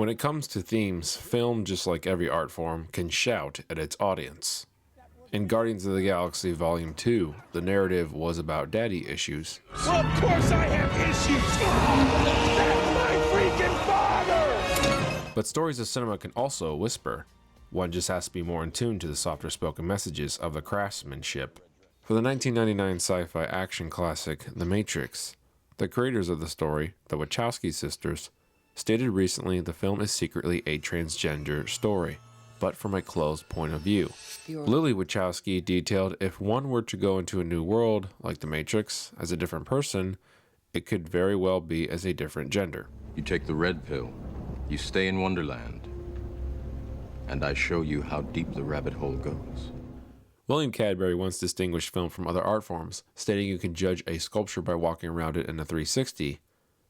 When it comes to themes, film, just like every art form, can shout at its audience. In Guardians of the Galaxy Volume 2, the narrative was about daddy issues. Well, of course I have issues! That's my freaking father! But stories of cinema can also whisper. One just has to be more in tune to the softer spoken messages of the craftsmanship. For the 1999 sci-fi action classic, The Matrix, the creators of the story, the Wachowski sisters, stated recently the film is secretly a transgender story, but from a closed point of view. Lily Wachowski detailed if one were to go into a new world, like The Matrix, as a different person, it could very well be as a different gender. You take the red pill, you stay in Wonderland, and I show you how deep the rabbit hole goes. William Cadbury once distinguished film from other art forms, stating you can judge a sculpture by walking around it in a 360,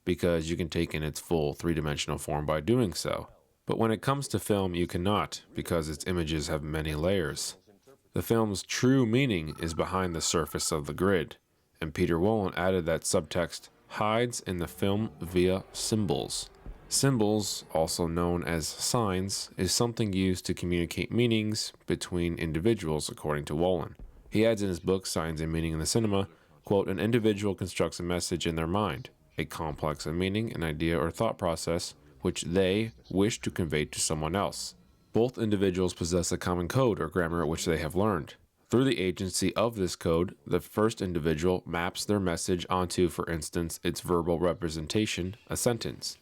because you can take in its full three-dimensional form by doing so. But when it comes to film, you cannot, because its images have many layers. The film's true meaning is behind the surface of the grid, and Peter Wollen added that subtext hides in the film via symbols. Symbols, also known as signs, is something used to communicate meanings between individuals, according to Wollen. He adds in his book, Signs and Meaning in the Cinema, quote, an individual constructs a message in their mind, a complex of meaning, an idea or thought process, which they wish to convey to someone else. Both individuals possess a common code or grammar which they have learned. Through the agency of this code, the first individual maps their message onto, for instance, its verbal representation, a sentence.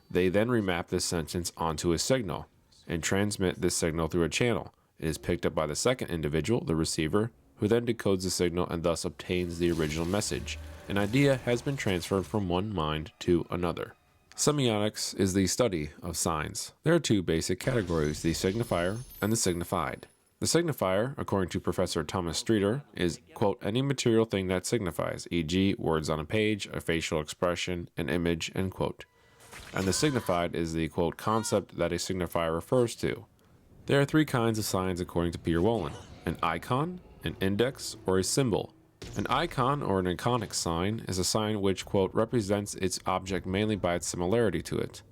They then remap this sentence onto a signal and transmit this signal through a channel. It is picked up by the second individual, the receiver, who then decodes the signal and thus obtains the original message. An idea has been transferred from one mind to another. Semiotics is the study of signs. There are two basic categories, the signifier and the signified. The signifier, according to Professor Thomas Streeter, is, quote, any material thing that signifies, e.g., words on a page, a facial expression, an image, end quote. And the signified is the, quote, concept that a signifier refers to. There are three kinds of signs according to Peter Wollen: an icon, an index, or a symbol. An icon or an iconic sign is a sign which, quote, represents its object mainly by its similarity to it.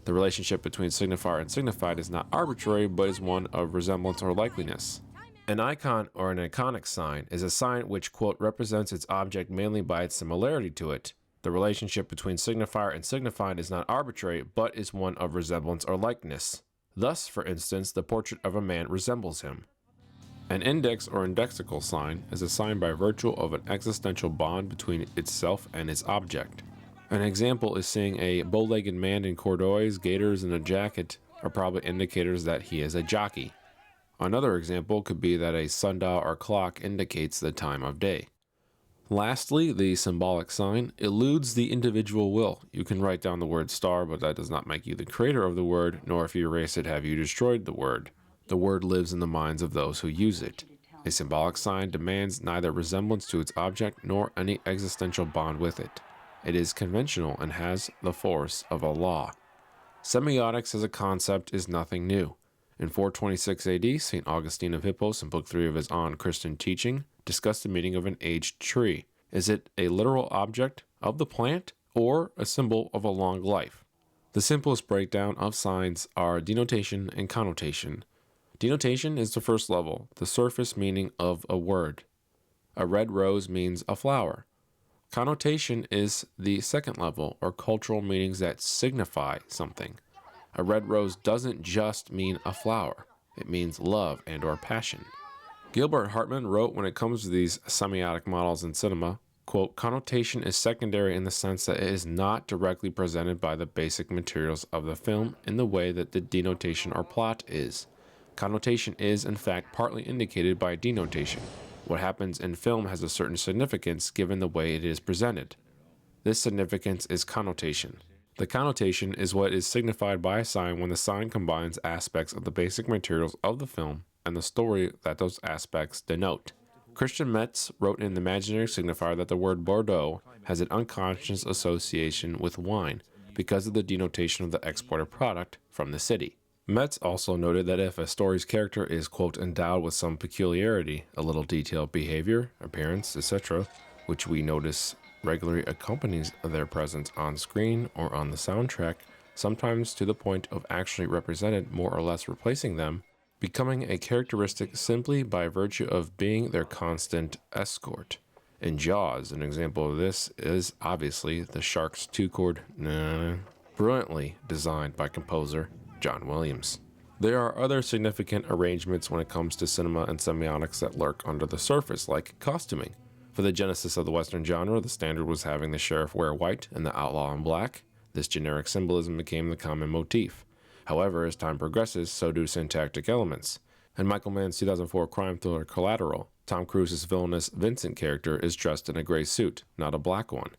The relationship between signifier and signified is not arbitrary, but is one of resemblance or likeliness. An icon or an iconic sign is a sign which, quote, represents its object mainly by its similarity to it. The relationship between signifier and signified is not arbitrary, but is one of resemblance or likeness. Thus, for instance, the portrait of a man resembles him. An index or indexical sign is a sign by virtue of an existential bond between itself and its object. An example is seeing a bow-legged man in corduroys, gaiters, and a jacket are probably indicators that he is a jockey. Another example could be that a sundial or clock indicates the time of day. Lastly, the symbolic sign eludes the individual will. You can write down the word star, but that does not make you the creator of the word, nor if you erase it have you destroyed the word. The word lives in the minds of those who use it. A symbolic sign demands neither resemblance to its object nor any existential bond with it. It is conventional and has the force of a law. Semiotics as a concept is nothing new. In 426 AD, St. Augustine of Hippos, in Book 3 of his On Christian Teaching, discussed the meaning of an aged tree. Is it a literal object of the plant or a symbol of a long life? The simplest breakdown of signs are denotation and connotation. Denotation is the first level, the surface meaning of a word. A red rose means a flower. Connotation is the second level, or cultural meanings that signify something. A red rose doesn't just mean a flower. It means love and or passion. Gilbert Hartman wrote when it comes to these semiotic models in cinema, quote, connotation is secondary in the sense that it is not directly presented by the basic materials of the film in the way that the denotation or plot is. Connotation is, in fact, partly indicated by denotation. What happens in film has a certain significance given the way it is presented. This significance is connotation. The connotation is what is signified by a sign when the sign combines aspects of the basic materials of the film and the story that those aspects denote. Christian Metz wrote in The Imaginary Signifier that the word Bordeaux has an unconscious association with wine because of the denotation of the exported product from the city. Metz also noted that if a story's character is, quote, endowed with some peculiarity, a little detailed behavior, appearance, etc., which we notice regularly accompanies their presence on screen or on the soundtrack, sometimes to the point of actually represented more or less replacing them, becoming a characteristic simply by virtue of being their constant escort. In Jaws, an example of this is obviously the shark's two-chord brilliantly designed by composer John Williams. There are other significant arrangements when it comes to cinema and semiotics that lurk under the surface, like costuming. For the genesis of the Western genre, the standard was having the sheriff wear white and the outlaw in black. This generic symbolism became the common motif. However, as time progresses, so do syntactic elements. In Michael Mann's 2004 crime thriller Collateral, Tom Cruise's villainous Vincent character is dressed in a gray suit, not a black one.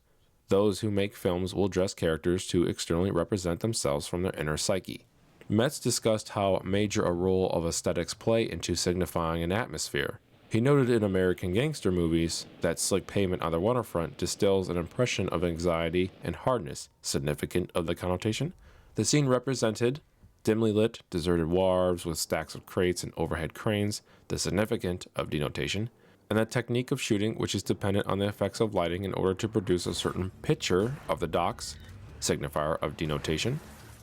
Those who make films will dress characters to externally represent themselves from their inner psyche. Metz discussed how major a role of aesthetics play into signifying an atmosphere. He noted in American gangster movies that slick pavement on the waterfront distills an impression of anxiety and hardness, significant of the connotation. The scene represented dimly lit, deserted wharves with stacks of crates and overhead cranes, the significant of denotation, and the technique of shooting which is dependent on the effects of lighting in order to produce a certain picture of the docks, signifier of denotation,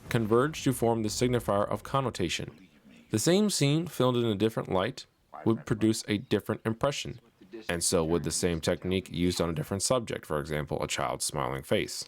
converge to form the signifier of connotation. The same scene filmed in a different light would produce a different impression, and so would the same technique used on a different subject, for example, a child's smiling face.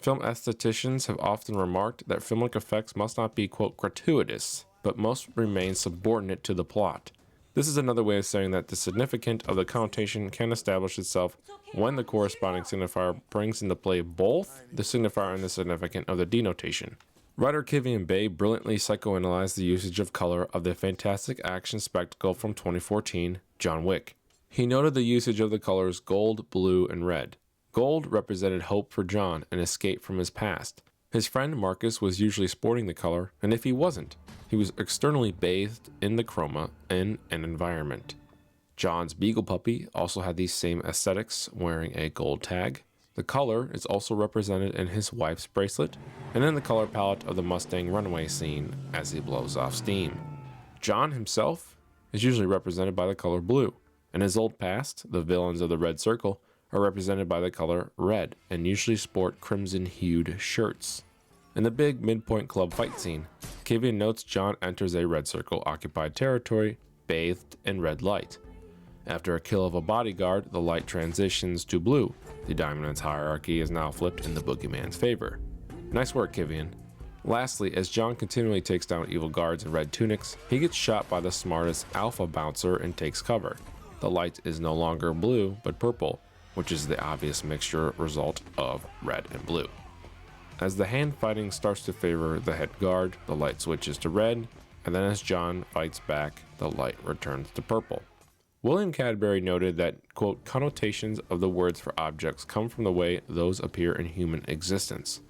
Film aestheticians have often remarked that filmic effects must not be, quote, gratuitous, but must remain subordinate to the plot. This is another way of saying that the significant of the connotation can establish itself when the corresponding signifier brings into play both the signifier and the significant of the denotation. Writer Kivien Bey brilliantly psychoanalyzed the usage of color of the fantastic action spectacle from 2014, John Wick. He noted the usage of the colors gold, blue, and red. Gold represented hope for John and escape from his past. His friend Marcus was usually sporting the color, and if he wasn't, he was externally bathed in the chroma in an environment. John's beagle puppy also had these same aesthetics, wearing a gold tag. The color is also represented in his wife's bracelet, and in the color palette of the Mustang runway scene as he blows off steam. John himself is usually represented by the color blue. In his old past, the villains of the Red Circle are represented by the color red and usually sport crimson-hued shirts. In the big midpoint club fight scene, Kivien notes John enters a Red Circle occupied territory bathed in red light. After a kill of a bodyguard, the light transitions to blue. The dominance hierarchy is now flipped in the boogeyman's favor. Nice work, Kivien. Lastly, as John continually takes down evil guards in red tunics, he gets shot by the smartest alpha bouncer and takes cover. The light is no longer blue, but purple, which is the obvious mixture result of red and blue. As the hand fighting starts to favor the head guard, the light switches to red, and then as John fights back, the light returns to purple. William Cadbury noted that, quote, connotations of the words for objects come from the way those appear in human existence.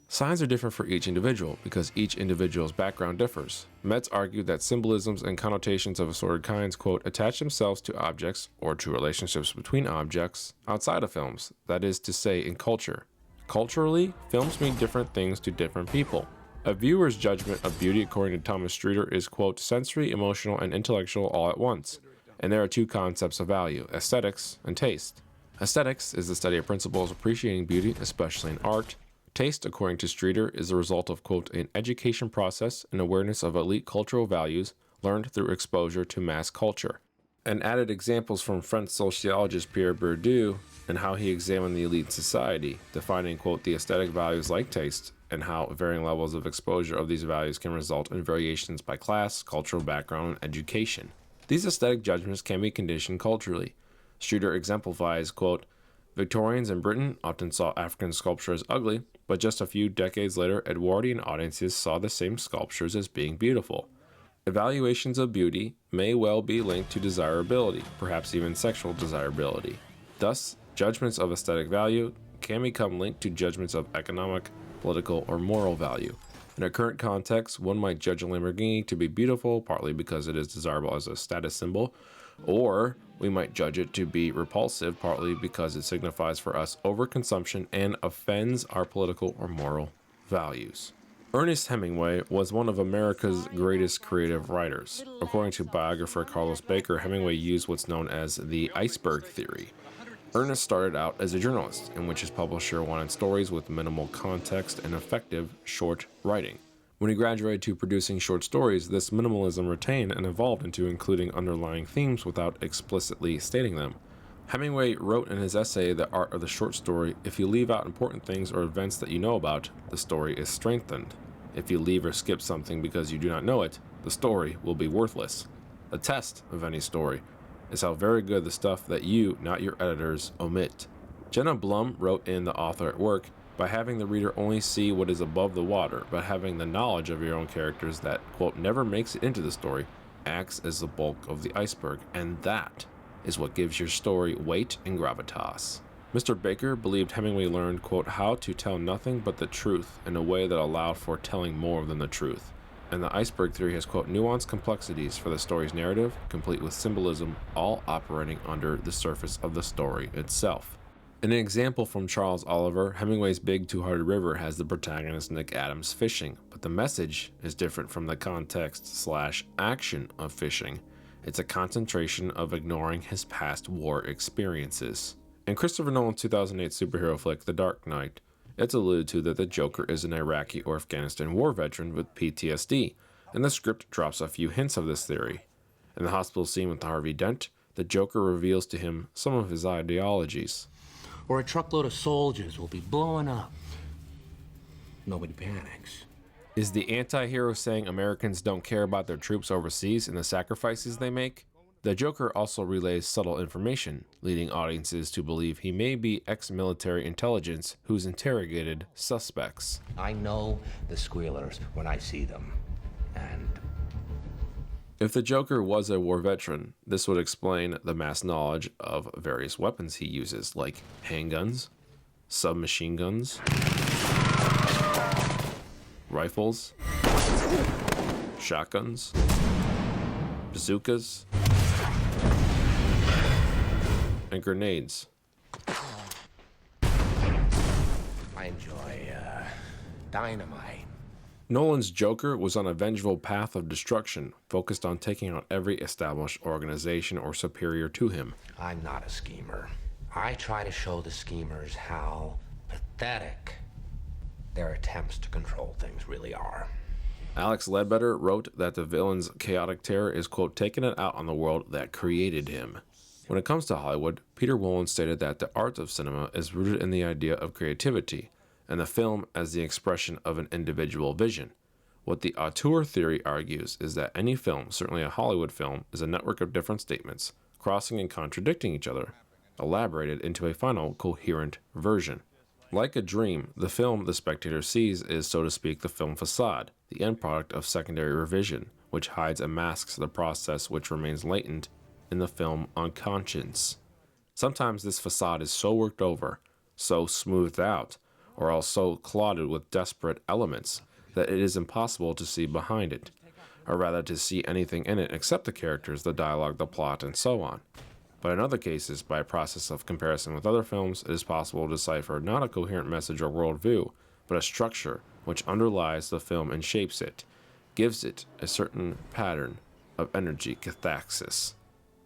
Signs are different for each individual because each individual's background differs. Metz argued that symbolisms and connotations of assorted kinds, quote, attach themselves to objects or to relationships between objects outside of films, that is to say, in culture. Culturally, films mean different things to different people. A viewer's judgment of beauty, according to Thomas Streeter, is, quote, sensory, emotional, and intellectual all at once. And there are two concepts of value, aesthetics and taste. Aesthetics is the study of principles of appreciating beauty, especially in art. Taste, according to Streeter, is the result of, quote, an education process and awareness of elite cultural values learned through exposure to mass culture. And added examples from French sociologist Pierre Bourdieu and how he examined the elite society, defining, quote, the aesthetic values like taste, and how varying levels of exposure of these values can result in variations by class, cultural background, and education. These aesthetic judgments can be conditioned culturally. Streeter exemplifies, quote, Victorians in Britain often saw African sculpture as ugly, but just a few decades later, Edwardian audiences saw the same sculptures as being beautiful. Evaluations of beauty may well be linked to desirability, perhaps even sexual desirability. Thus, judgments of aesthetic value can become linked to judgments of economic, political, or moral value. In our current context, one might judge a Lamborghini to be beautiful, partly because it is desirable as a status symbol, or we might judge it to be repulsive, partly because it signifies for us overconsumption and offends our political or moral values. Ernest Hemingway was one of America's greatest creative writers. According to biographer Carlos Baker, Hemingway used what's known as the iceberg theory. Ernest started out as a journalist, in which his publisher wanted stories with minimal context and effective, short writing. When he graduated to producing short stories, this minimalism retained and evolved into including underlying themes without explicitly stating them. Hemingway wrote in his essay, The Art of the Short Story, if you leave out important things or events that you know about, the story is strengthened. If you leave or skip something because you do not know it, the story will be worthless. The test of any story is how very good the stuff that you, not your editors, omit. Jenna Blum wrote in The Author at Work, by having the reader only see what is above the water, but having the knowledge of your own characters that, quote, never makes it into the story, acts as the bulk of the iceberg, and that is what gives your story weight and gravitas. Mr. Baker believed Hemingway learned, quote, how to tell nothing but the truth in a way that allowed for telling more than the truth. And the iceberg theory has, quote, nuanced complexities for the story's narrative, complete with symbolism, all operating under the surface of the story itself. In an example from Charles Oliver, Hemingway's Big Two-Hearted River has the protagonist Nick Adams fishing, but the message is different from the context/action of fishing. It's a concentration of ignoring his past war experiences. In Christopher Nolan's 2008 superhero flick, The Dark Knight, it's alluded to that the Joker is an Iraqi or Afghanistan war veteran with PTSD, and the script drops a few hints of this theory. In the hospital scene with Harvey Dent, the Joker reveals to him some of his ideologies. Or a truckload of soldiers will be blowing up. Nobody panics. Is the anti-hero saying Americans don't care about their troops overseas and the sacrifices they make? The Joker also relays subtle information, leading audiences to believe he may be ex-military intelligence who's interrogated suspects. I know the squealers when I see them. And if the Joker was a war veteran, this would explain the mass knowledge of various weapons he uses, like handguns, submachine guns, rifles, shotguns, bazookas, and grenades. I enjoy dynamite. Nolan's Joker was on a vengeful path of destruction, focused on taking out every established organization or superior to him. I'm not a schemer. I try to show the schemers how pathetic their attempts to control things really are. Alex Ledbetter wrote that the villain's chaotic terror is, quote, taking it out on the world that created him. When it comes to Hollywood, Peter Wolin stated that the art of cinema is rooted in the idea of creativity, and the film as the expression of an individual vision. What the auteur theory argues is that any film, certainly a Hollywood film, is a network of different statements, crossing and contradicting each other, elaborated into a final, coherent version. Like a dream, the film the spectator sees is, so to speak, the film facade, the end product of secondary revision, which hides and masks the process which remains latent in the film unconscious. Sometimes this facade is so worked over, so smoothed out, or else so clouded with desperate elements that it is impossible to see behind it, or rather to see anything in it except the characters, the dialogue, the plot, and so on. But in other cases, by a process of comparison with other films, it is possible to decipher not a coherent message or worldview, but a structure which underlies the film and shapes it, gives it a certain pattern of energy cathaxis.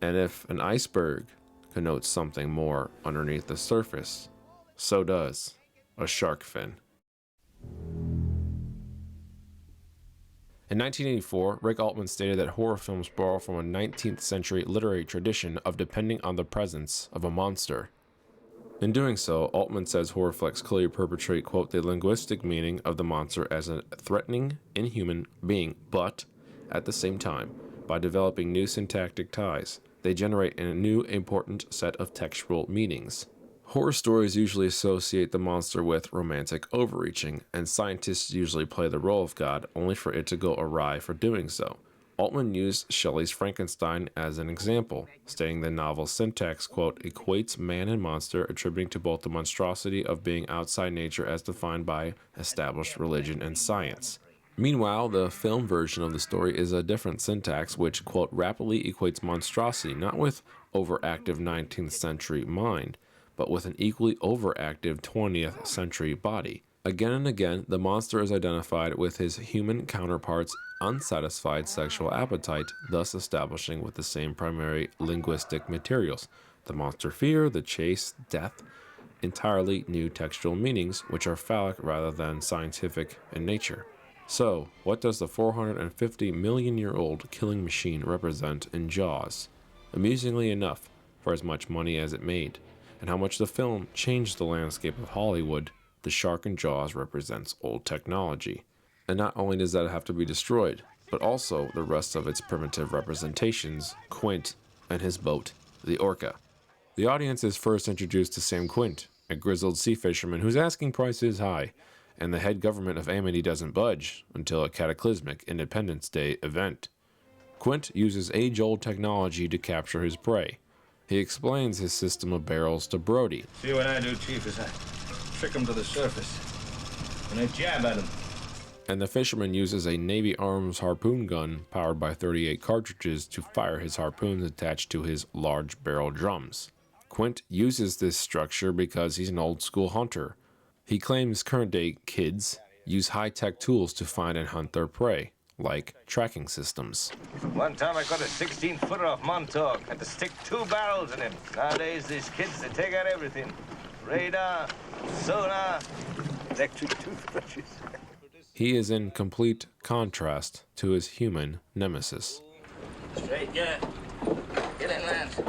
And if an iceberg connotes something more underneath the surface, so does a shark fin. In 1984, Rick Altman stated that horror films borrow from a 19th century literary tradition of depending on the presence of a monster. In doing so, Altman says horror flicks clearly perpetrate, quote, the linguistic meaning of the monster as a threatening, inhuman being, but, at the same time, by developing new syntactic ties, they generate a new important set of textual meanings. Horror stories usually associate the monster with romantic overreaching, and scientists usually play the role of God only for it to go awry for doing so. Altman used Shelley's Frankenstein as an example, stating the novel's syntax, quote, equates man and monster, attributing to both the monstrosity of being outside nature as defined by established religion and science. Meanwhile, the film version of the story is a different syntax, which, quote, rapidly equates monstrosity not with overactive 19th century mind, but with an equally overactive 20th century body. Again and again, the monster is identified with his human counterpart's unsatisfied sexual appetite, thus establishing with the same primary linguistic materials. The monster fear, the chase, death, entirely new textual meanings which are phallic rather than scientific in nature. So, what does the 450 million year old killing machine represent in Jaws? Amusingly enough, for as much money as it made, and how much the film changed the landscape of Hollywood, the shark in Jaws represents old technology. And not only does that have to be destroyed, but also the rest of its primitive representations, Quint and his boat, the Orca. The audience is first introduced to Sam Quint, a grizzled sea fisherman whose asking price is high, and the head government of Amity doesn't budge until a cataclysmic Independence Day event. Quint uses age-old technology to capture his prey. He explains his system of barrels to Brody. See what I do, Chief, is I trick him to the surface, and I jab at him. And the fisherman uses a Navy Arms harpoon gun powered by 38 cartridges to fire his harpoons attached to his large barrel drums. Quint uses this structure because he's an old-school hunter. He claims current-day kids use high-tech tools to find and hunt their prey, like tracking systems. One time I got a 16-footer off Montauk. Had to stick 2 barrels in him. Nowadays, these kids, they take out everything. Radar, sonar, electric toothbrushes. He is in complete contrast to his human nemesis. Straight, yeah. Get in, Lance.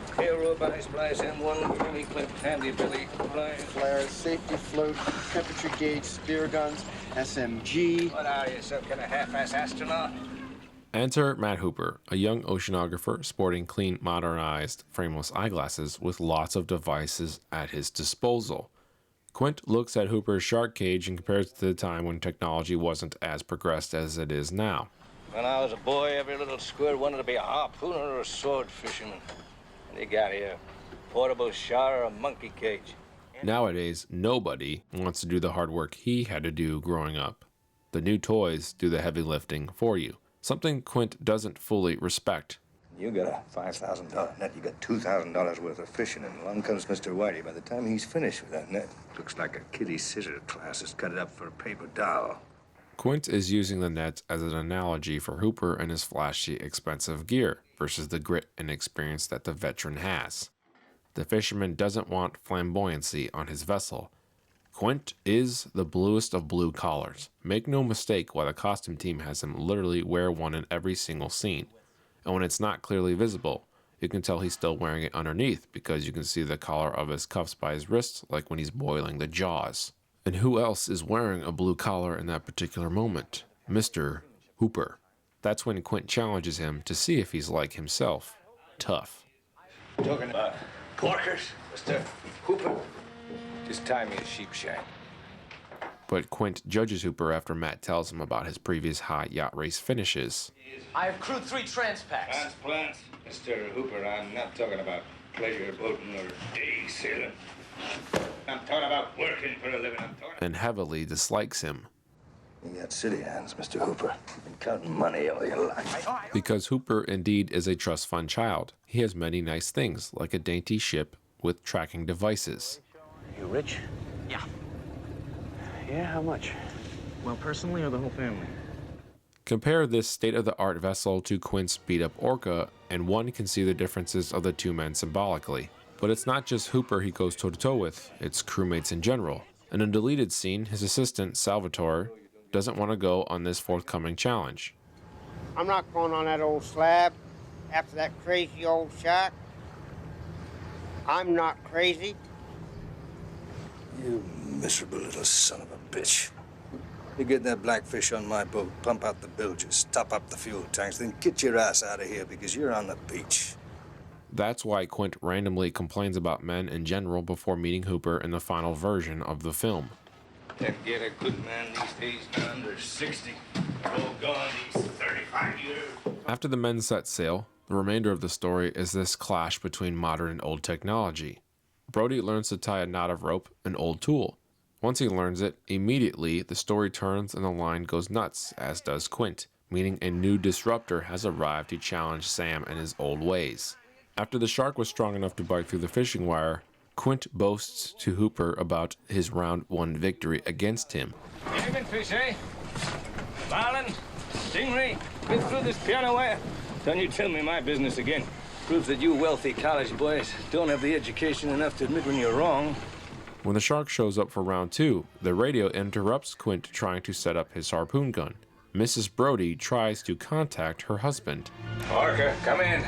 Clear rope, ice splice, M1, Billy clip, handy Billy, blind. Flares, safety float, temperature gauge, spear guns, SMG. What are you, some kind of half-ass astronaut? Enter Matt Hooper, a young oceanographer sporting clean, modernized, frameless eyeglasses with lots of devices at his disposal. Quint looks at Hooper's shark cage and compares it to the time when technology wasn't as progressed as it is now. When I was a boy, every little squirt wanted to be a harpooner or a sword fisherman. And they got here a portable shower or a monkey cage. Nowadays, nobody wants to do the hard work he had to do growing up. The new toys do the heavy lifting for you, something Quint doesn't fully respect. You got a $5,000 net. You got $2,000 worth of fishing, and along comes Mr. Whitey. By the time he's finished with that net, looks like a kiddie scissor class has cut it up for a paper doll. Quint is using the net as an analogy for Hooper and his flashy, expensive gear versus the grit and experience that the veteran has. The fisherman doesn't want flamboyancy on his vessel. Quint is the bluest of blue collars. Make no mistake why the costume team has him literally wear one in every single scene. And when it's not clearly visible, you can tell he's still wearing it underneath because you can see the collar of his cuffs by his wrists like when he's boiling the Jaws. And who else is wearing a blue collar in that particular moment? Mr. Hooper. That's when Quint challenges him to see if he's like himself, tough. Talking about porkers, Mr. Hooper. Just tie me a sheep shank. But Quint judges Hooper after Matt tells him about his previous high yacht race finishes. I have crewed 3 transpacks. Transplants? Mr. Hooper, I'm not talking about pleasure boating or day sailing. I'm talking about working for a living. And heavily dislikes him. You got city hands, Mr. Hooper. Been counting money all your life. Because Hooper indeed is a trust fund child. He has many nice things, like a dainty ship with tracking devices. You rich? Yeah. Yeah, how much? Well, personally or the whole family? Compare this state-of-the-art vessel to Quint's beat-up Orca, and one can see the differences of the two men symbolically. But it's not just Hooper he goes toe-to-toe with, it's crewmates in general. In a deleted scene, his assistant, Salvatore, doesn't want to go on this forthcoming challenge. I'm not going on that old slab after that crazy old shark. I'm not crazy. You miserable little son of a bitch. You get that blackfish on my boat, pump out the bilges, top up the fuel tanks, then get your ass out of here because you're on the beach. That's why Quint randomly complains about men in general before meeting Hooper in the final version of the film. Can't get a good man these days now under 60. They're all gone these 35 years. After the men set sail, the remainder of the story is this clash between modern and old technology. Brody learns to tie a knot of rope, an old tool. Once he learns it, immediately the story turns and the line goes nuts, as does Quint, meaning a new disruptor has arrived to challenge Sam and his old ways. After the shark was strong enough to bite through the fishing wire, Quint boasts to Hooper about his round 1 victory against him. Even fish, eh? Marlin, stingray, bit through this piano wire. Don't you tell me my business again. Proves that you wealthy college boys don't have the education enough to admit when you're wrong. When the shark shows up for round 2, the radio interrupts Quint trying to set up his harpoon gun. Mrs. Brody tries to contact her husband. Parker, come in.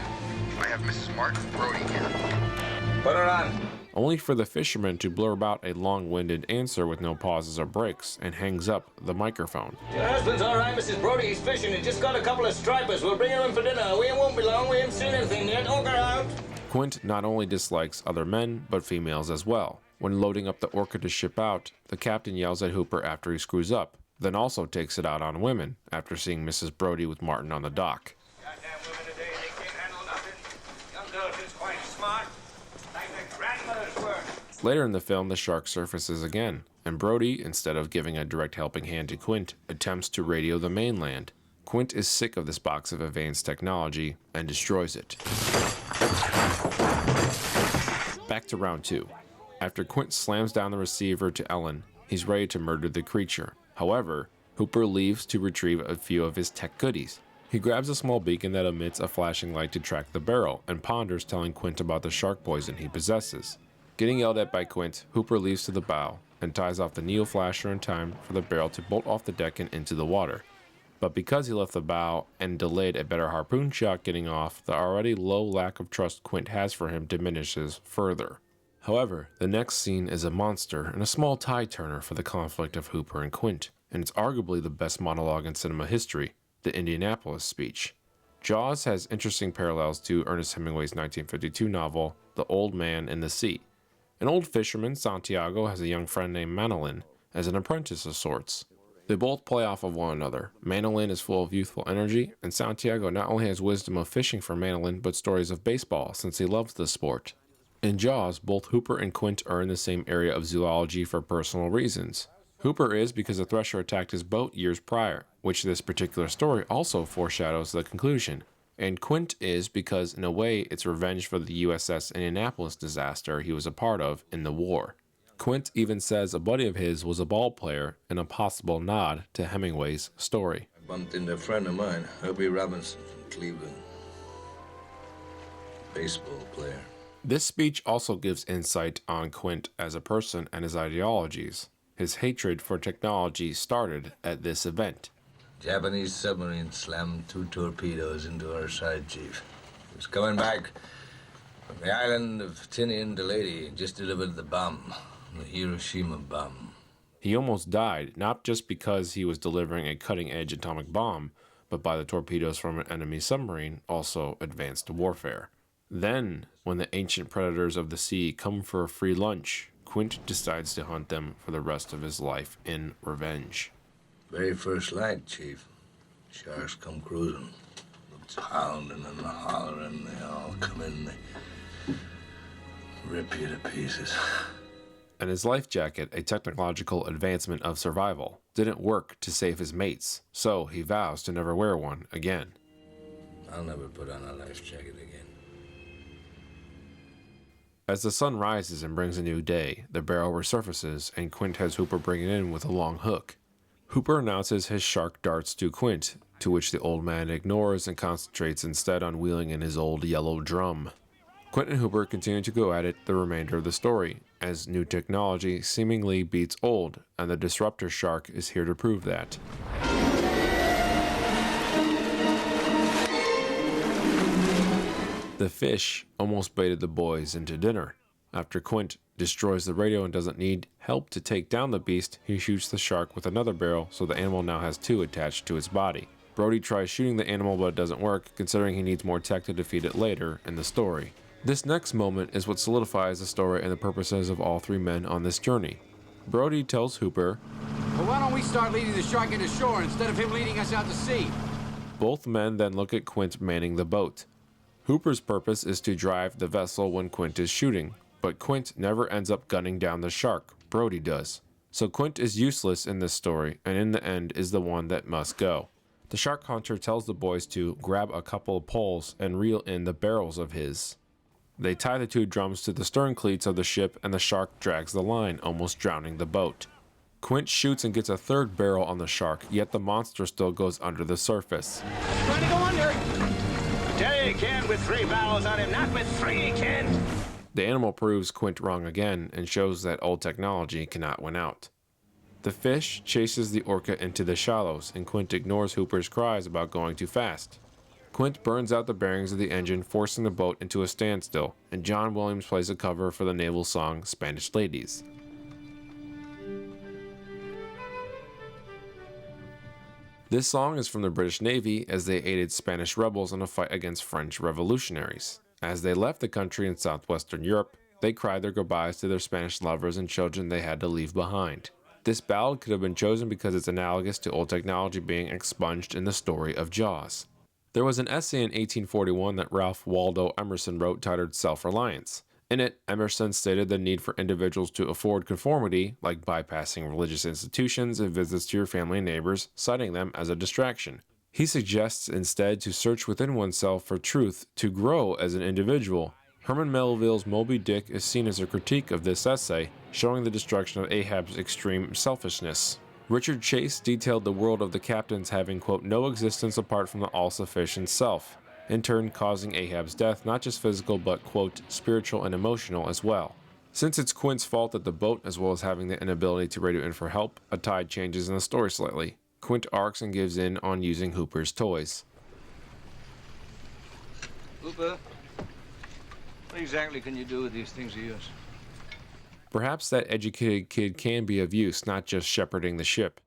I have Mrs. Mark Brody here. Put her on. Only for the fisherman to blurb out a long-winded answer with no pauses or breaks, and hangs up the microphone. Your husband's all right, Mrs. Brody. He's fishing. He just got a couple of stripers. We'll bring him in for dinner. We won't be long. We haven't seen anything yet. Order out. Quint not only dislikes other men, but females as well. When loading up the Orca to ship out, the captain yells at Hooper after he screws up, then also takes it out on women after seeing Mrs. Brody with Martin on the dock. Goddamn women today, they can't handle nothing. Young girls is quite smart, like their grandmothers were. Later in the film, the shark surfaces again, and Brody, instead of giving a direct helping hand to Quint, attempts to radio the mainland. Quint is sick of this box of advanced technology and destroys it. Back to round 2. After Quint slams down the receiver to Ellen, he's ready to murder the creature. However, Hooper leaves to retrieve a few of his tech goodies. He grabs a small beacon that emits a flashing light to track the barrel, and ponders telling Quint about the shark poison he possesses. Getting yelled at by Quint, Hooper leaves to the bow, and ties off the neo flasher in time for the barrel to bolt off the deck and into the water. But because he left the bow and delayed a better harpoon shot getting off, the already low lack of trust Quint has for him diminishes further. However, the next scene is a monster and a small tide-turner for the conflict of Hooper and Quint, and it's arguably the best monologue in cinema history, the Indianapolis Speech. Jaws has interesting parallels to Ernest Hemingway's 1952 novel, The Old Man in the Sea. An old fisherman, Santiago, has a young friend named Manolin, as an apprentice of sorts. They both play off of one another. Manolin is full of youthful energy, and Santiago not only has wisdom of fishing from Manolin, but stories of baseball, since he loves the sport. In Jaws, both Hooper and Quint are in the same area of zoology for personal reasons. Hooper is because a thresher attacked his boat years prior, which this particular story also foreshadows the conclusion. And Quint is because, in a way, it's revenge for the USS Indianapolis disaster he was a part of in the war. Quint even says a buddy of his was a ball player, in a possible nod to Hemingway's story. I bumped into a friend of mine, Herbie Robinson from Cleveland. Baseball player. This speech also gives insight on Quint as a person and his ideologies. His hatred for technology started at this event. Japanese submarine slammed 2 torpedoes into our side, Chief. It was coming back from the island of Tinian to Lady, just delivered the bomb, the Hiroshima bomb. He almost died, not just because he was delivering a cutting-edge atomic bomb, but by the torpedoes from an enemy submarine, also advanced warfare. Then, when the ancient predators of the sea come for a free lunch, Quint decides to hunt them for the rest of his life in revenge. Very first light, Chief. Sharks come cruising. The pounding and the hollering, they all come in, they rip you to pieces. And his life jacket, a technological advancement of survival, didn't work to save his mates, so he vows to never wear one again. I'll never put on a life jacket again. As the sun rises and brings a new day, the barrel resurfaces, and Quint has Hooper bring it in with a long hook. Hooper announces his shark darts to Quint, to which the old man ignores and concentrates instead on wheeling in his old yellow drum. Quint and Hooper continue to go at it the remainder of the story, as new technology seemingly beats old, and the disruptor shark is here to prove that. The fish almost baited the boys into dinner. After Quint destroys the radio and doesn't need help to take down the beast, he shoots the shark with another barrel, so the animal now has 2 attached to its body. Brody tries shooting the animal, but it doesn't work, considering he needs more tech to defeat it later in the story. This next moment is what solidifies the story and the purposes of all 3 men on this journey. Brody tells Hooper, "Well, why don't we start leading the shark into shore instead of him leading us out to sea?" Both men then look at Quint manning the boat. Hooper's purpose is to drive the vessel when Quint is shooting, but Quint never ends up gunning down the shark. Brody does. So Quint is useless in this story, and in the end is the one that must go. The shark hunter tells the boys to grab a couple of poles and reel in the barrels of his. They tie the 2 drums to the stern cleats of the ship, and the shark drags the line, almost drowning the boat. Quint shoots and gets a 3rd barrel on the shark, yet the monster still goes under the surface. Trying to go under! Tell you he can with 3 barrels on him, not with 3 he can. The animal proves Quint wrong again and shows that old technology cannot win out. The fish chases the orca into the shallows, and Quint ignores Hooper's cries about going too fast. Quint burns out the bearings of the engine, forcing the boat into a standstill, and John Williams plays a cover for the naval song Spanish Ladies. This song is from the British Navy as they aided Spanish rebels in a fight against French revolutionaries. As they left the country in southwestern Europe, they cried their goodbyes to their Spanish lovers and children they had to leave behind. This ballad could have been chosen because it's analogous to old technology being expunged in the story of Jaws. There was an essay in 1841 that Ralph Waldo Emerson wrote titled Self-Reliance. In it, Emerson stated the need for individuals to afford conformity, like bypassing religious institutions and visits to your family and neighbors, citing them as a distraction. He suggests instead to search within oneself for truth, to grow as an individual. Herman Melville's Moby Dick is seen as a critique of this essay, showing the destruction of Ahab's extreme selfishness. Richard Chase detailed the world of the captains having, quote, no existence apart from the all-sufficient self, in turn causing Ahab's death, not just physical but, quote, spiritual and emotional as well. Since it's Quint's fault that the boat, as well as having the inability to radio in for help, a tide changes in the story slightly. Quint arcs and gives in on using Hooper's toys. Hooper, what exactly can you do with these things of yours? Perhaps that educated kid can be of use, not just shepherding the ship.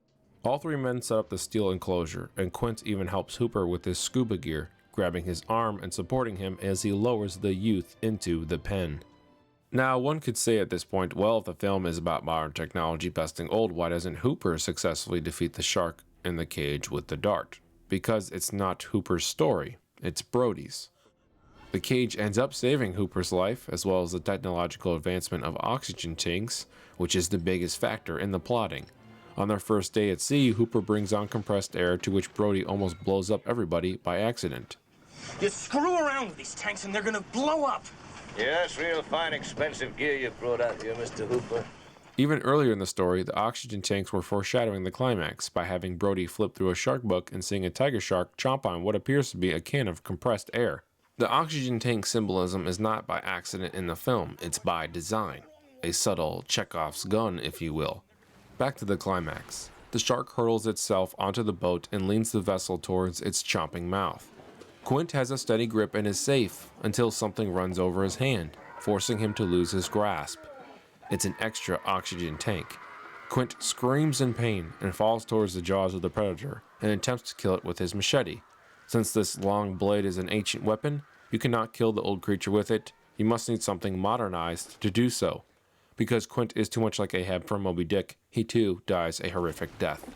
All 3 men set up the steel enclosure, and Quint even helps Hooper with his scuba gear, grabbing his arm and supporting him as he lowers the youth into the pen. Now, one could say at this point, well, if the film is about modern technology besting old, why doesn't Hooper successfully defeat the shark in the cage with the dart? Because it's not Hooper's story, it's Brody's. The cage ends up saving Hooper's life, as well as the technological advancement of oxygen tanks, which is the biggest factor in the plotting. On their first day at sea, Hooper brings on compressed air, to which Brody almost blows up everybody by accident. You screw around with these tanks and they're gonna blow up. Yeah, that's real fine, expensive gear you brought out here, Mr. Hooper. Even earlier in the story, the oxygen tanks were foreshadowing the climax by having Brody flip through a shark book and seeing a tiger shark chomp on what appears to be a can of compressed air. The oxygen tank symbolism is not by accident in the film, it's by design. A subtle Chekhov's gun, if you will. Back to the climax. The shark hurls itself onto the boat and leans the vessel towards its chomping mouth. Quint has a steady grip and is safe until something runs over his hand, forcing him to lose his grasp. It's an extra oxygen tank. Quint screams in pain and falls towards the jaws of the predator and attempts to kill it with his machete. Since this long blade is an ancient weapon, you cannot kill the old creature with it. You must need something modernized to do so. Because Quint is too much like Ahab from Moby Dick, he too dies a horrific death.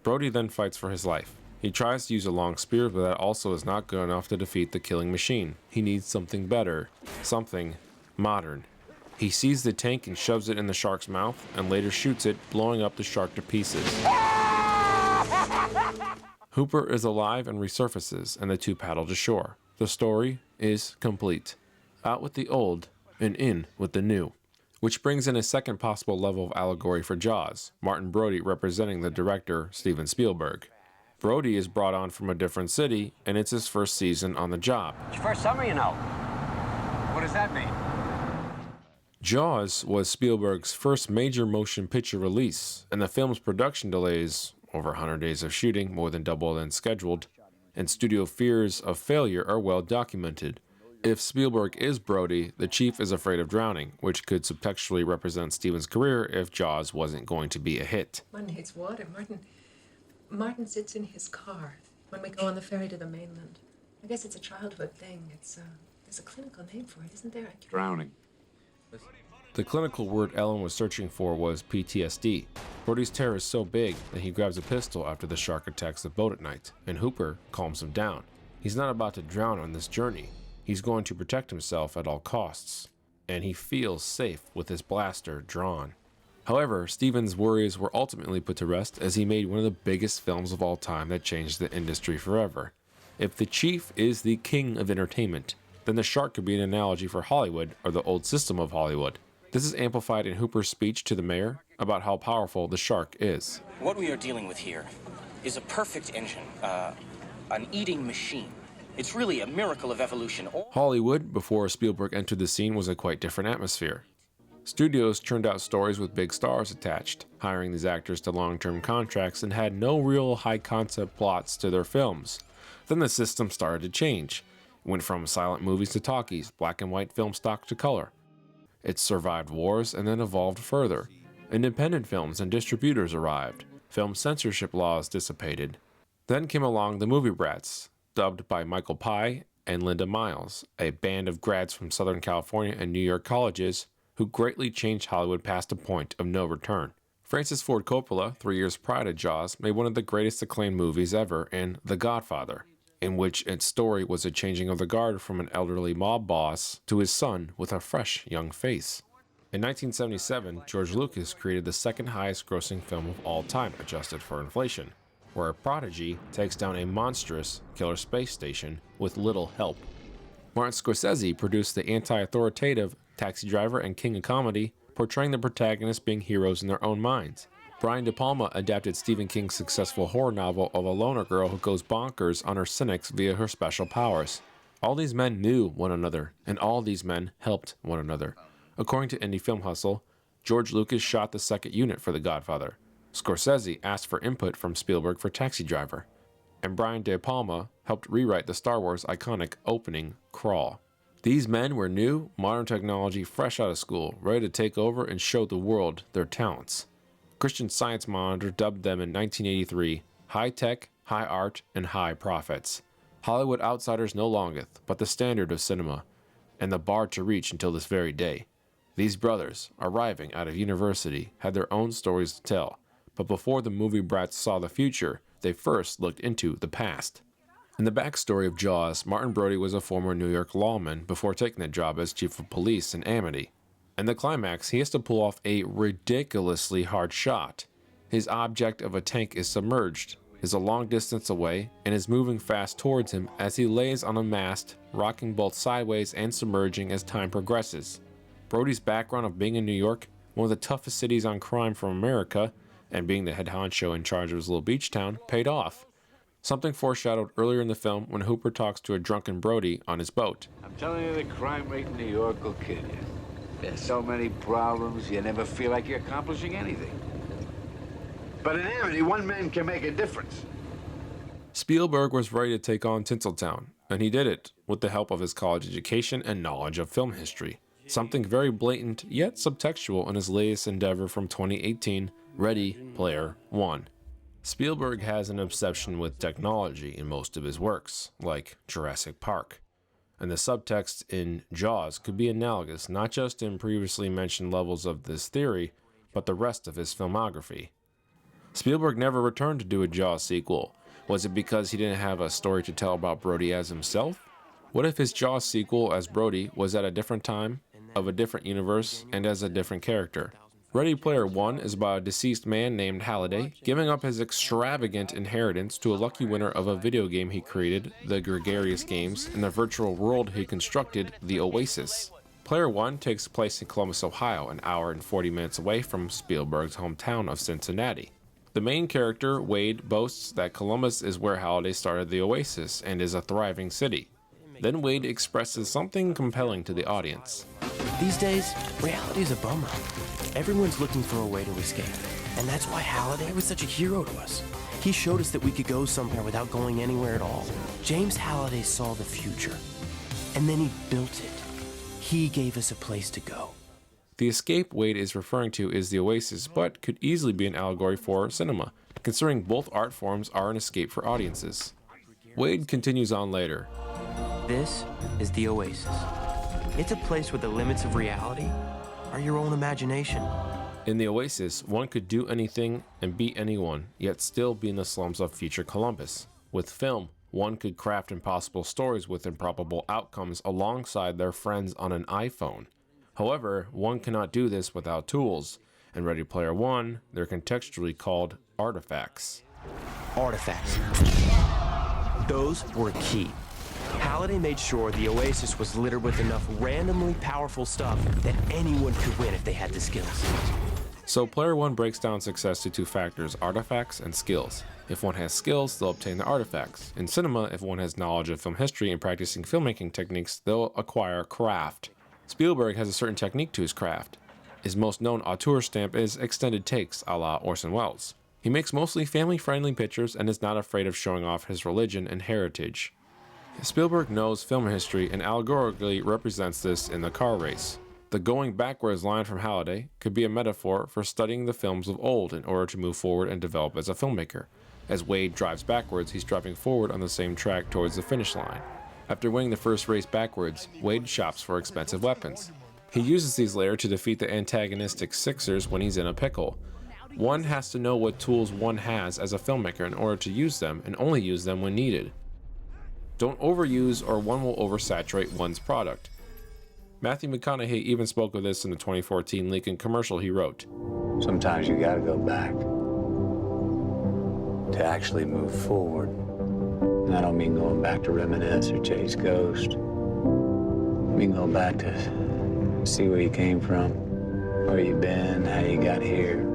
Brody then fights for his life. He tries to use a long spear, but that also is not good enough to defeat the killing machine. He needs something better, something modern. He sees the tank and shoves it in the shark's mouth, and later shoots it, blowing up the shark to pieces. Hooper is alive and resurfaces, and the 2 paddle to shore. The story is complete. Out with the old, and in with the new. Which brings in a second possible level of allegory for Jaws, Martin Brody representing the director, Steven Spielberg. Brody is brought on from a different city, and it's his first season on the job. It's your first summer, you know. What does that mean? Jaws was Spielberg's first major motion picture release, and the film's production delays, over 100 days of shooting, more than double than scheduled, and studio fears of failure are well documented. If Spielberg is Brody, the chief is afraid of drowning, which could subtextually represent Steven's career if Jaws wasn't going to be a hit. Martin hates water. Martin sits in his car when we go on the ferry to the mainland. I guess it's a childhood thing. There's a clinical name for it, isn't there? Drowning. The clinical word Ellen was searching for was PTSD. Brody's terror is so big that he grabs a pistol after the shark attacks the boat at night, and Hooper calms him down. He's not about to drown on this journey. He's going to protect himself at all costs, and he feels safe with his blaster drawn. However, Steven's worries were ultimately put to rest as he made one of the biggest films of all time that changed the industry forever. If the chief is the king of entertainment, then the shark could be an analogy for Hollywood or the old system of Hollywood. This is amplified in Hooper's speech to the mayor about how powerful the shark is. What we are dealing with here is a perfect engine, an eating machine. It's really a miracle of evolution. Hollywood, before Spielberg entered the scene, was a quite different atmosphere. Studios churned out stories with big stars attached, hiring these actors to long-term contracts, and had no real high-concept plots to their films. Then the system started to change. It went from silent movies to talkies, black and white film stock to color. It survived wars and then evolved further. Independent films and distributors arrived. Film censorship laws dissipated. Then came along the movie brats, dubbed by Michael Pye and Linda Miles, a band of grads from Southern California and New York colleges who greatly changed Hollywood past a point of no return. Francis Ford Coppola, 3 years prior to Jaws, made one of the greatest acclaimed movies ever in The Godfather, in which its story was a changing of the guard from an elderly mob boss to his son with a fresh young face. In 1977, George Lucas created the second highest grossing film of all time, adjusted for inflation, where a prodigy takes down a monstrous killer space station with little help. Martin Scorsese produced the anti-authoritative Taxi Driver and King of Comedy, portraying the protagonists being heroes in their own minds. Brian De Palma adapted Stephen King's successful horror novel of a loner girl who goes bonkers on her cynics via her special powers. All these men knew one another, and all these men helped one another. According to Indie Film Hustle, George Lucas shot the second unit for The Godfather. Scorsese asked for input from Spielberg for Taxi Driver, and Brian De Palma helped rewrite the Star Wars iconic opening crawl. These men were new, modern technology, fresh out of school, ready to take over and show the world their talents. Christian Science Monitor dubbed them in 1983, high tech, high art, and high profits. Hollywood outsiders no longeth, but the standard of cinema, and the bar to reach until this very day. These brothers, arriving out of university, had their own stories to tell, but before the movie brats saw the future, they first looked into the past. In the backstory of Jaws, Martin Brody was a former New York lawman before taking the job as chief of police in Amity. In the climax, he has to pull off a ridiculously hard shot. His object of a tank is submerged, is a long distance away, and is moving fast towards him as he lays on a mast, rocking both sideways and submerging as time progresses. Brody's background of being in New York, one of the toughest cities on crime from America, and being the head honcho in charge of his little beach town, paid off. Something foreshadowed earlier in the film when Hooper talks to a drunken Brody on his boat. I'm telling you, the crime rate in New York will kill you. There's so many problems, you never feel like you're accomplishing anything. But in Amity, one man can make a difference. Spielberg was ready to take on Tinseltown, and he did it with the help of his college education and knowledge of film history. Something very blatant yet subtextual in his latest endeavor from 2018, Ready Player One. Spielberg has an obsession with technology in most of his works, like Jurassic Park. And the subtext in Jaws could be analogous not just in previously mentioned levels of this theory, but the rest of his filmography. Spielberg never returned to do a Jaws sequel. Was it because he didn't have a story to tell about Brody as himself? What if his Jaws sequel as Brody was at a different time, of a different universe, and as a different character? Ready Player One is about a deceased man named Halliday giving up his extravagant inheritance to a lucky winner of a video game he created, the Gregarious Games, and the virtual world he constructed, the Oasis. Player One takes place in Columbus, Ohio, an hour and 40 minutes away from Spielberg's hometown of Cincinnati. The main character, Wade, boasts that Columbus is where Halliday started the Oasis and is a thriving city. Then Wade expresses something compelling to the audience. These days, reality is a bummer. Everyone's looking for a way to escape. And that's why Halliday was such a hero to us. He showed us that we could go somewhere without going anywhere at all. James Halliday saw the future. And then he built it. He gave us a place to go. The escape Wade is referring to is the Oasis, but could easily be an allegory for cinema, considering both art forms are an escape for audiences. Wade continues on later. This is the Oasis. It's a place where the limits of reality are your own imagination. In the Oasis, one could do anything and be anyone, yet still be in the slums of future Columbus. With film, one could craft impossible stories with improbable outcomes alongside their friends on an iPhone. However, one cannot do this without tools. In Ready Player One, they're contextually called artifacts. Artifacts. Those were key. Halliday made sure the Oasis was littered with enough randomly powerful stuff that anyone could win if they had the skills. So Player One breaks down success to two factors, artifacts and skills. If one has skills, they'll obtain the artifacts. In cinema, if one has knowledge of film history and practicing filmmaking techniques, they'll acquire craft. Spielberg has a certain technique to his craft. His most known auteur stamp is extended takes, a la Orson Welles. He makes mostly family-friendly pictures and is not afraid of showing off his religion and heritage. Spielberg knows film history and allegorically represents this in The Car Race. The going backwards line from Halliday could be a metaphor for studying the films of old in order to move forward and develop as a filmmaker. As Wade drives backwards, he's driving forward on the same track towards the finish line. After winning the first race backwards, Wade shops for expensive weapons. He uses these later to defeat the antagonistic Sixers when he's in a pickle. One has to know what tools one has as a filmmaker in order to use them, and only use them when needed. Don't overuse or one will oversaturate one's product. Matthew McConaughey even spoke of this in the 2014 Lincoln commercial he wrote. Sometimes you gotta go back to actually move forward. And I don't mean going back to reminisce or chase ghosts. I mean going back to see where you came from, where you been, how you got here.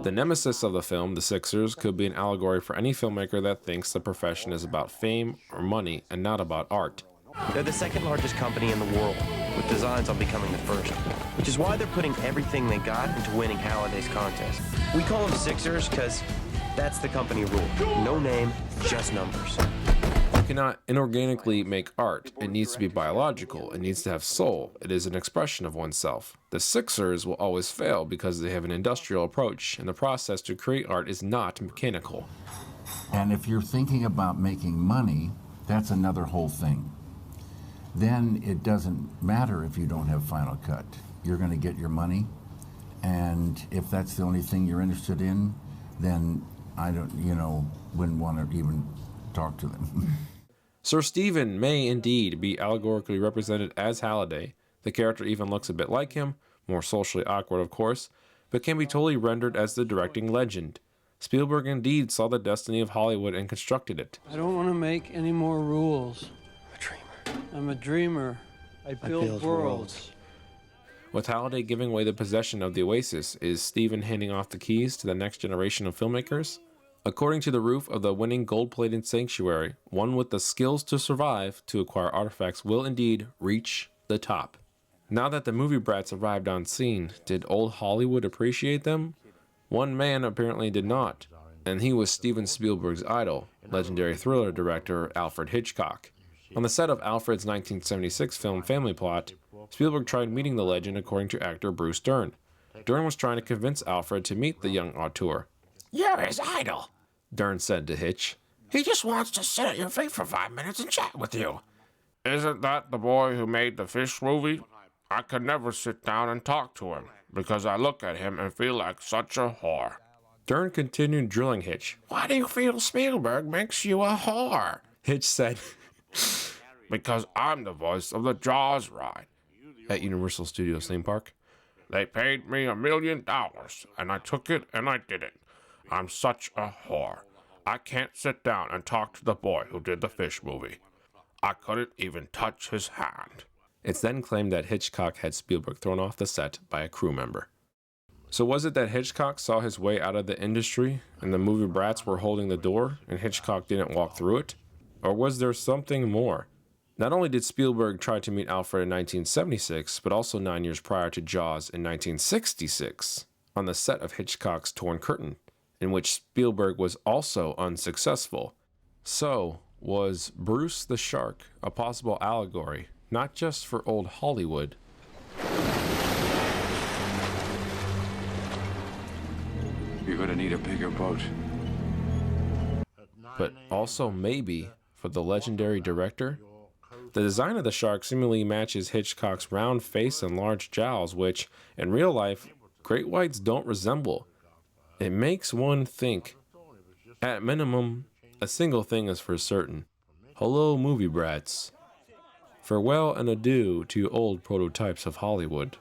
The nemesis of the film, the Sixers, could be an allegory for any filmmaker that thinks the profession is about fame or money and not about art. They're the second largest company in the world, with designs on becoming the first, which is why they're putting everything they got into winning Halliday's contest. We call them Sixers because that's the company rule. No name, just numbers. You cannot inorganically make art. It needs to be biological. It needs to have soul. It is an expression of oneself. The Sixers will always fail because they have an industrial approach, and the process to create art is not mechanical. And if you're thinking about making money, that's another whole thing. Then it doesn't matter if you don't have Final Cut. You're going to get your money, and if that's the only thing you're interested in, then I don't, wouldn't want to even talk to them. Sir Stephen may indeed be allegorically represented as Halliday. The character even looks a bit like him, more socially awkward of course, but can be totally rendered as the directing legend. Spielberg indeed saw the destiny of Hollywood and constructed it. I don't want to make any more rules. I'm a dreamer. I build worlds. With Halliday giving away the possession of the Oasis, is Stephen handing off the keys to the next generation of filmmakers? According to the roof of the winning gold-plated sanctuary, one with the skills to survive to acquire artifacts will indeed reach the top. Now that the movie brats arrived on scene, did old Hollywood appreciate them? One man apparently did not, and he was Steven Spielberg's idol, legendary thriller director Alfred Hitchcock. On the set of Alfred's 1976 film Family Plot, Spielberg tried meeting the legend according to actor Bruce Dern. Dern was trying to convince Alfred to meet the young auteur. "You're his idol," Dern said to Hitch. "He just wants to sit at your feet for 5 minutes and chat with you." "Isn't that the boy who made the fish movie? I could never sit down and talk to him, because I look at him and feel like such a whore." Dern continued drilling Hitch. "Why do you feel Spielberg makes you a whore?" Hitch said, "Because I'm the voice of the Jaws ride at Universal Studios theme park. They paid me $1 million, and I took it and I did it. I'm such a whore. I can't sit down and talk to the boy who did the fish movie. I couldn't even touch his hand." It's then claimed that Hitchcock had Spielberg thrown off the set by a crew member. So was it that Hitchcock saw his way out of the industry and the movie brats were holding the door and Hitchcock didn't walk through it? Or was there something more? Not only did Spielberg try to meet Alfred in 1976, but also 9 years prior to Jaws in 1966, on the set of Hitchcock's Torn Curtain, in which Spielberg was also unsuccessful. So, was Bruce the Shark a possible allegory, not just for old Hollywood? You're gonna need a bigger boat. But also maybe for the legendary director? The design of the shark seemingly matches Hitchcock's round face and large jowls, which, in real life, great whites don't resemble. It makes one think. At minimum, a single thing is for certain. Hello, movie brats. Farewell and adieu to old prototypes of Hollywood.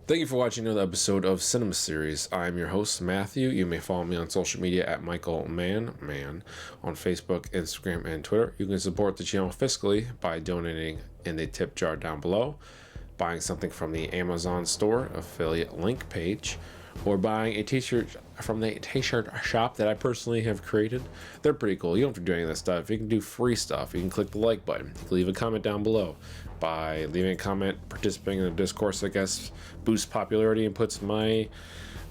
Thank you for watching another episode of Cinema Series. I'm your host, Matthew. You may follow me on social media at Michael Man on Facebook, Instagram, and Twitter. You can support the channel fiscally by donating in the tip jar down below, buying something from the Amazon store affiliate link page, or buying a t-shirt from the t-shirt shop that I personally have created. They're pretty cool. You don't have to do any of that stuff. You can do free stuff. You can click the like button. You can leave a comment down below. By leaving a comment, participating in the discourse, I guess, boosts popularity and puts my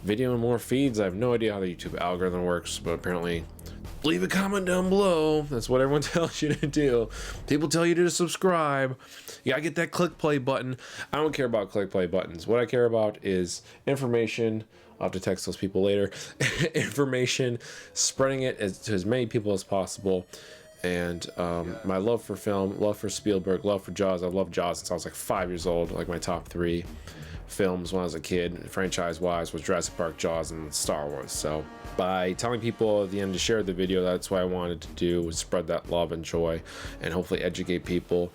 video in more feeds. I have no idea how the YouTube algorithm works, but apparently leave a comment down below. That's what everyone tells you to do. People tell you to subscribe. You gotta get that click play button. I don't care about click play buttons. What I care about is information. I'll have to text those people later. Information, spreading it to as many people as possible. And my love for film, love for Spielberg, love for Jaws. I've loved Jaws since I was like 5 years old. Like my top 3 films when I was a kid, franchise-wise, was Jurassic Park, Jaws, and Star Wars. So by telling people at the end to share the video, that's what I wanted to do, was spread that love and joy and hopefully educate people.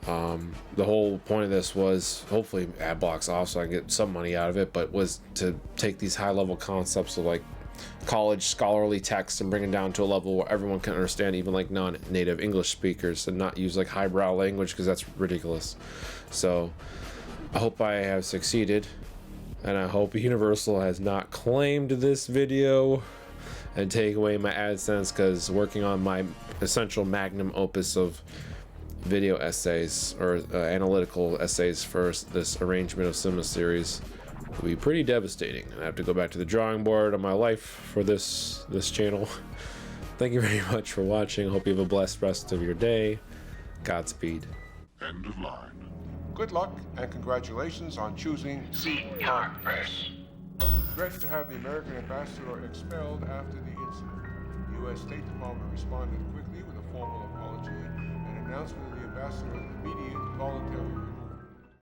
The whole point of this was hopefully ad blocks off so I can get some money out of it, but was to take these high-level concepts of like college scholarly text and bring it down to a level where everyone can understand, even like non-native English speakers, and not use like highbrow language, because that's ridiculous. So I hope I have succeeded, and I hope Universal has not claimed this video and take away my AdSense, because working on my essential magnum opus of video essays or analytical essays for this arrangement of Cinema Series will be pretty devastating. I have to go back to the drawing board on my life for this channel. Thank you very much for watching. Hope you have a blessed rest of your day. Godspeed. End of line. Good luck and congratulations on choosing Press. Regret to have the American ambassador expelled after the incident. The U.S. State Department responded quickly with a formal apology and announcement of the ambassador's immediate voluntary